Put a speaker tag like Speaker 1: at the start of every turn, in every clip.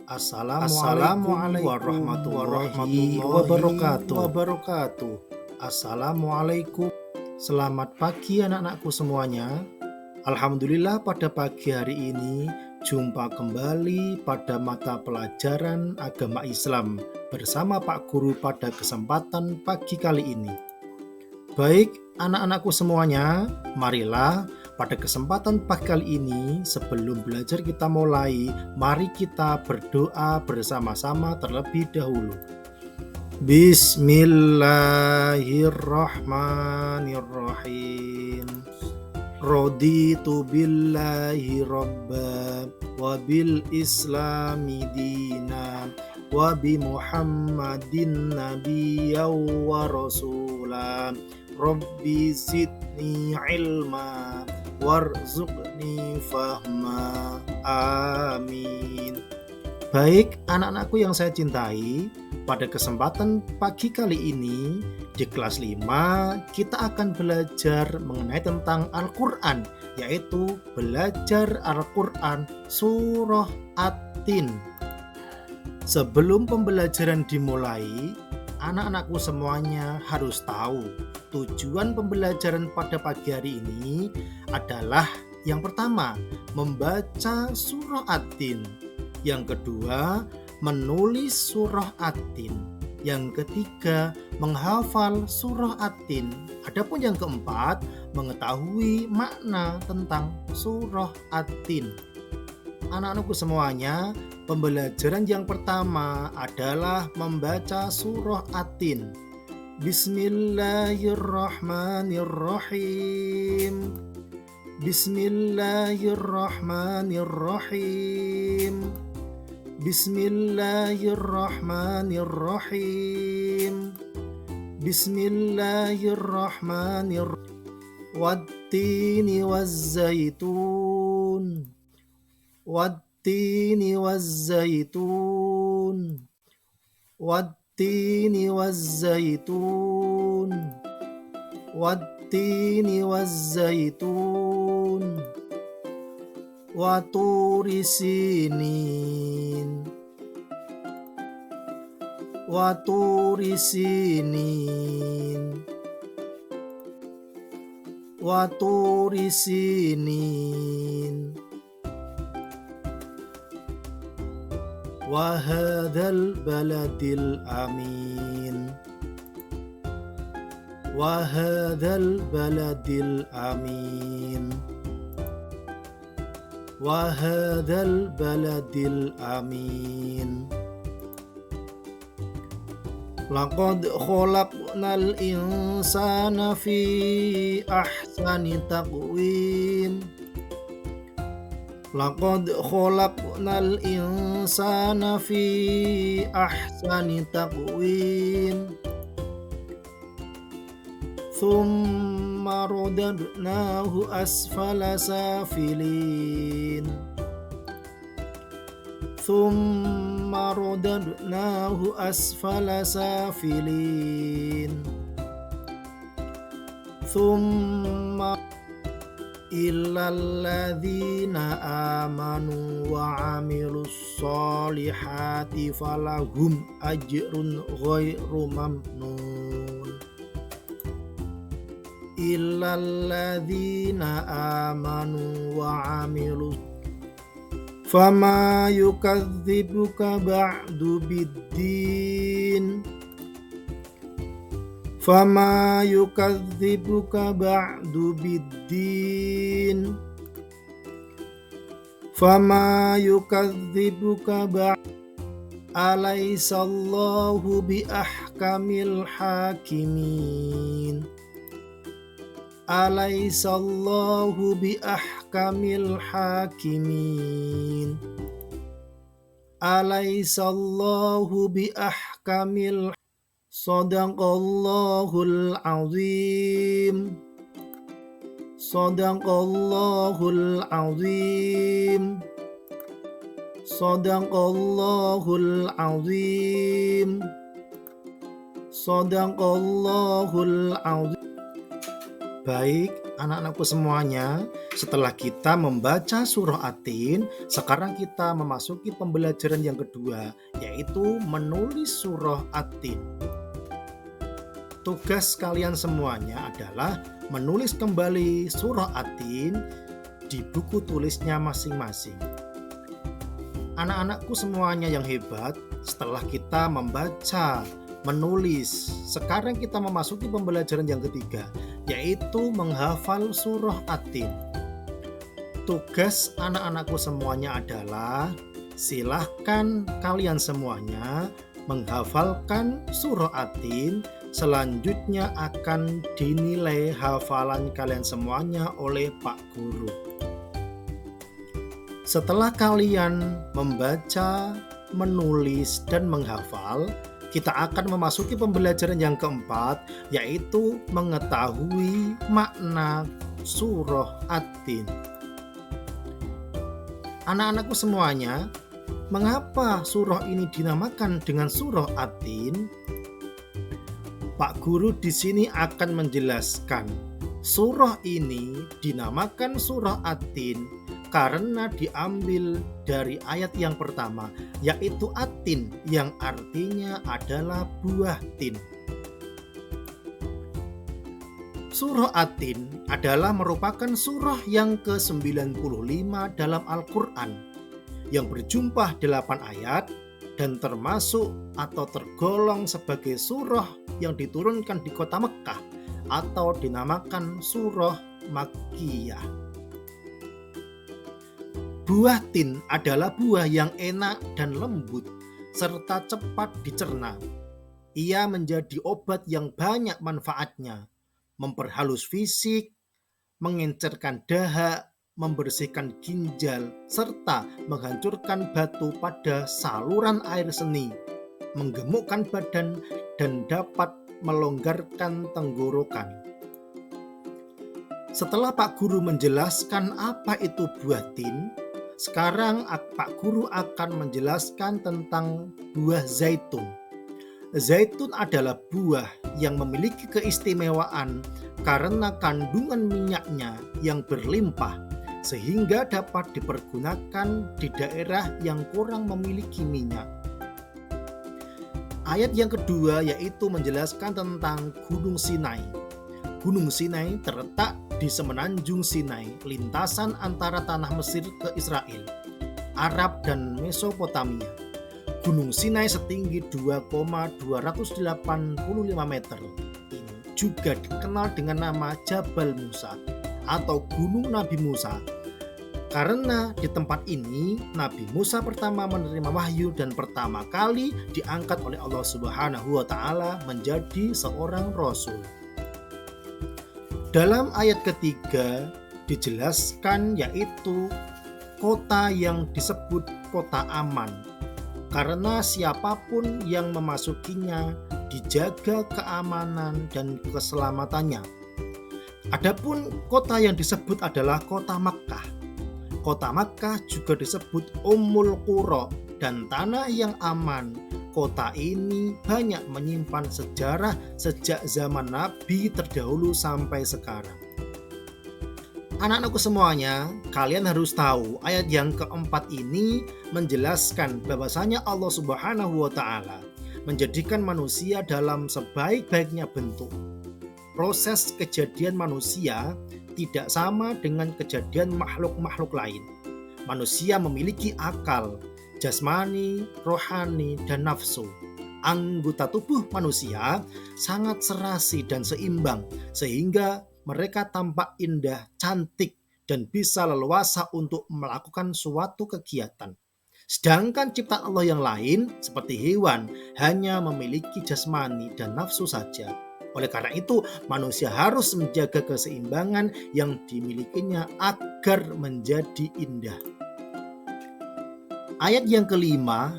Speaker 1: Assalamualaikum warahmatullahi wabarakatuh. Assalamualaikum. Selamat pagi anak-anakku semuanya. Alhamdulillah pada pagi hari ini jumpa kembali pada mata pelajaran agama Islam bersama Pak Guru pada kesempatan pagi kali ini. Baik anak-anakku semuanya, marilah pada kesempatan pagi kali ini, sebelum belajar kita mulai, mari kita berdoa bersama-sama terlebih dahulu. Bismillahirrahmanirrahim. Raditu billahi rabba wa bil islami dina wa bi muhammadin nabiyyan wa rasulan. Rabbi zidni ilma warzuqni fahma. Amin. Baik anak-anakku yang saya cintai, pada kesempatan pagi kali ini di kelas 5 kita akan belajar mengenai tentang Al-Quran, yaitu belajar Al-Quran surah At-Tin. Sebelum pembelajaran dimulai, anak-anakku semuanya harus tahu tujuan pembelajaran pada pagi hari ini adalah yang pertama, membaca surah At-Tin. Yang kedua, menulis surah At-Tin. Yang ketiga, menghafal surah At-Tin. Adapun yang keempat, mengetahui makna tentang surah At-Tin. Anak-anakku semuanya, pembelajaran yang pertama adalah membaca surah At-Tin. Bismillahirrahmanirrahim. Bismillahirrahmanirrahim. Bismillahirrahmanirrahim. Bismillahirrahmanirrahim. Wattini wazzaitun. Wattini wazzaitun. Wattini wazzaitun. Wattini wazzaitun. Waturi sinin. Waturi sinin. Waturi sinin. Wahadal baladil amin. Wahadal baladil amin. Wahadal baladil amin. Laqad khalaqnal insana fi ahsani taqwim. Laqad khalaqnal insana fi ahsani taqwim. Thumma radadnahu asfala safilin. Thumma radadnahu asfala safilin. Thumma illalladzina amanu wa amilus solihati falahum ajrun ghairu mamnun. Illalladzina amanu wa amilus fama yukadzibuka ba'du biddin. Fama yukadzibuka ba'du biddin. Fama yukadzibuka ba'du. Alaisallahu bi ahkamil hakimin. Alaisallahu bi ahkamil hakimin. Alaisallahu bi ahkamil. Sadaqallahul azim. Sadaqallahul azim. Sadaqallahul azim. Sadaqallahul azim. Baik, anak-anakku semuanya, Setelah kita membaca surah At-Tin, sekarang kita memasuki pembelajaran yang kedua, yaitu menulis surah At-Tin. Tugas kalian semuanya adalah menulis kembali surah At-Tin di buku tulisnya masing-masing. Anak-anakku semuanya yang hebat, setelah kita membaca, menulis, sekarang kita memasuki pembelajaran yang ketiga, yaitu menghafal surah At-Tin. Tugas anak-anakku semuanya adalah silahkan kalian semuanya menghafalkan surah At-Tin. Selanjutnya akan dinilai hafalan kalian semuanya oleh Pak Guru. Setelah kalian membaca, menulis, dan menghafal, kita akan memasuki pembelajaran yang keempat, yaitu mengetahui makna surah At-Tin. Anak-anakku semuanya, mengapa surah ini dinamakan dengan surah At-Tin? Pak Guru di sini akan menjelaskan. Surah ini dinamakan surah At-Tin karena diambil dari ayat yang pertama, yaitu At-Tin, yang artinya adalah buah tin. Surah At-Tin adalah merupakan surah yang ke-95 dalam Al-Quran yang berjumlah 8 ayat dan termasuk atau tergolong sebagai surah yang diturunkan di kota Mekkah atau dinamakan surah Makkiyah. Buah tin adalah buah yang enak dan lembut serta cepat dicerna. Ia menjadi obat yang banyak manfaatnya, memperhalus fisik, mengencerkan dahak, membersihkan ginjal, serta menghancurkan batu pada saluran air seni, menggemukkan badan, dan dapat melonggarkan tenggorokan. Setelah Pak Guru menjelaskan apa itu buah tin, sekarang Pak Guru akan menjelaskan tentang buah zaitun. Zaitun adalah buah yang memiliki keistimewaan karena kandungan minyaknya yang berlimpah sehingga dapat dipergunakan di daerah yang kurang memiliki minyak. Ayat yang kedua yaitu menjelaskan tentang Gunung Sinai. Gunung Sinai terletak di semenanjung Sinai, lintasan antara tanah Mesir ke Israel, Arab dan Mesopotamia. Gunung Sinai setinggi 2,285 meter. Ini juga dikenal dengan nama Jabal Musa atau Gunung Nabi Musa. Karena di tempat ini Nabi Musa pertama menerima wahyu dan pertama kali diangkat oleh Allah Subhanahu wa taala menjadi seorang rasul. Dalam ayat ketiga dijelaskan yaitu kota yang disebut kota aman. Karena siapapun yang memasukinya dijaga keamanan dan keselamatannya. Adapun kota yang disebut adalah kota Makkah. Kota Makkah juga disebut Ummul Qura dan tanah yang aman. Kota ini banyak menyimpan sejarah sejak zaman Nabi terdahulu sampai sekarang. Anak-anakku semuanya, kalian harus tahu ayat yang keempat ini menjelaskan bahwasanya Allah Subhanahu wa taala menjadikan manusia dalam sebaik-baiknya bentuk. Proses kejadian manusia tidak sama dengan kejadian makhluk-makhluk lain. Manusia memiliki akal, jasmani, rohani, dan nafsu. Anggota tubuh manusia sangat serasi dan seimbang sehingga mereka tampak indah, cantik, dan bisa leluasa untuk melakukan suatu kegiatan. Sedangkan ciptaan Allah yang lain, seperti hewan, hanya memiliki jasmani dan nafsu saja. Oleh karena itu, manusia harus menjaga keseimbangan yang dimilikinya agar menjadi indah. Ayat yang kelima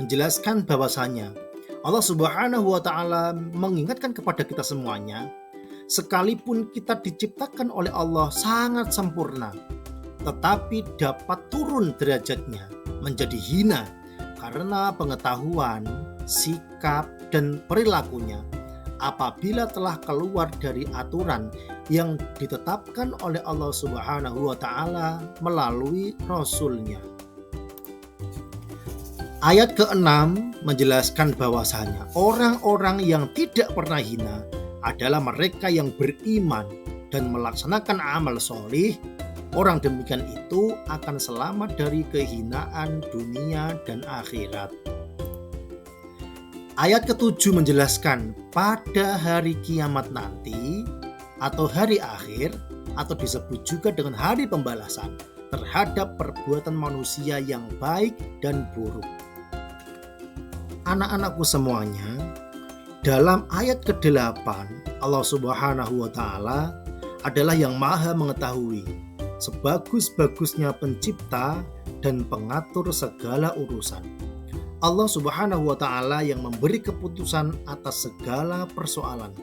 Speaker 1: menjelaskan bahwasanya Allah Subhanahu wa taala mengingatkan kepada kita semuanya, sekalipun kita diciptakan oleh Allah sangat sempurna, tetapi dapat turun derajatnya menjadi hina karena pengetahuan, sikap, dan perilakunya. apabila telah keluar dari aturan yang ditetapkan oleh Allah Subhanahu wa taala melalui Rasul-Nya. Ayat ke-6 menjelaskan bahwasanya orang-orang yang tidak pernah hina adalah mereka yang beriman dan melaksanakan amal solih. Orang demikian itu akan selamat dari kehinaan dunia dan akhirat. Ayat ke-7 menjelaskan pada hari kiamat nanti atau hari akhir atau disebut juga dengan hari pembalasan terhadap perbuatan manusia yang baik dan buruk. Anak-anakku semuanya, dalam ayat ke-8 Allah Subhanahu wa taala adalah yang maha mengetahui, sebagus-bagusnya pencipta dan pengatur segala urusan. Allah Subhanahu wa taala yang memberi keputusan atas segala persoalan.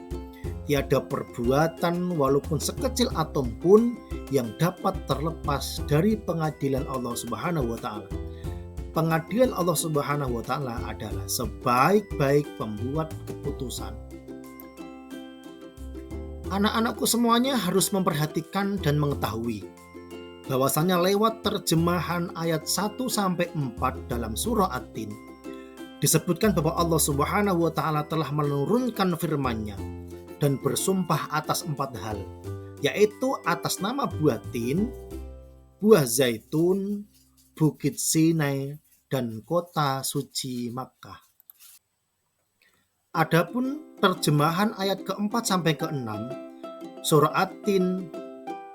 Speaker 1: Tiada perbuatan walaupun sekecil atom pun yang dapat terlepas dari pengadilan Allah Subhanahu wa taala. Pengadilan Allah Subhanahu wa taala adalah sebaik-baik pembuat keputusan. Anak-anakku semuanya harus memperhatikan dan mengetahui bahwasanya lewat terjemahan ayat 1-4 dalam surah At-Tin disebutkan bahwa Allah Subhanahu wa taala telah menurunkan firman-Nya dan bersumpah atas 4 hal, yaitu atas nama buah tin, buah zaitun, bukit Sinai, dan kota suci Makkah. Adapun terjemahan ayat ke-4 sampai ke-6 surah At-Tin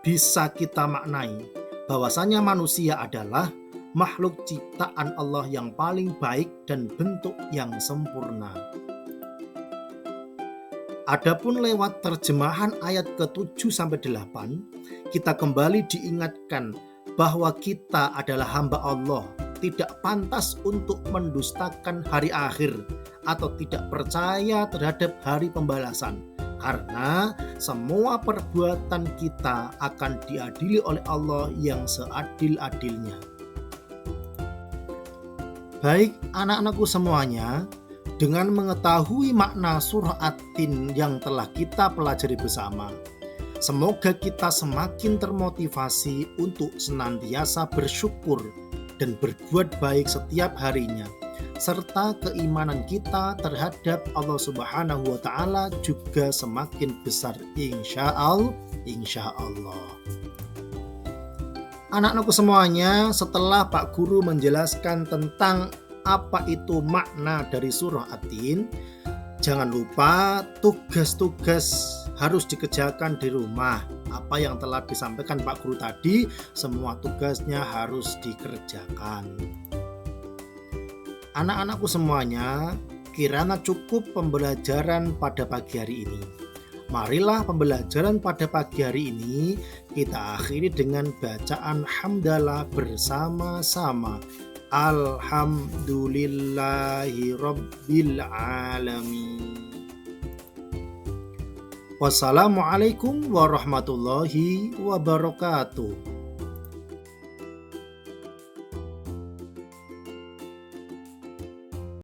Speaker 1: bisa kita maknai bahwasanya manusia adalah makhluk ciptaan Allah yang paling baik dan bentuk yang sempurna. Adapun lewat terjemahan ayat ke-7-8, kita kembali diingatkan bahwa kita adalah hamba Allah, tidak pantas untuk mendustakan hari akhir atau tidak percaya terhadap hari pembalasan. Karena semua perbuatan kita akan diadili oleh Allah yang seadil-adilnya. Baik anak-anakku semuanya, dengan mengetahui makna surah At-Tin yang telah kita pelajari bersama, semoga kita semakin termotivasi untuk senantiasa bersyukur dan berbuat baik setiap harinya, serta keimanan kita terhadap Allah Subhanahu wa taala juga semakin besar insya Allah. Anak-anakku semuanya, setelah Pak Guru menjelaskan tentang apa itu makna dari surah At-Tin, jangan lupa tugas-tugas harus dikerjakan di rumah. Apa yang telah disampaikan Pak Guru tadi, semua tugasnya harus dikerjakan. Anak-anakku semuanya, kiranya cukup pembelajaran pada pagi hari ini. Marilah pembelajaran pada pagi hari ini kita akhiri dengan bacaan hamdalah bersama-sama. Alhamdulillahirabbil alamin. Wassalamualaikum warahmatullahi wabarakatuh.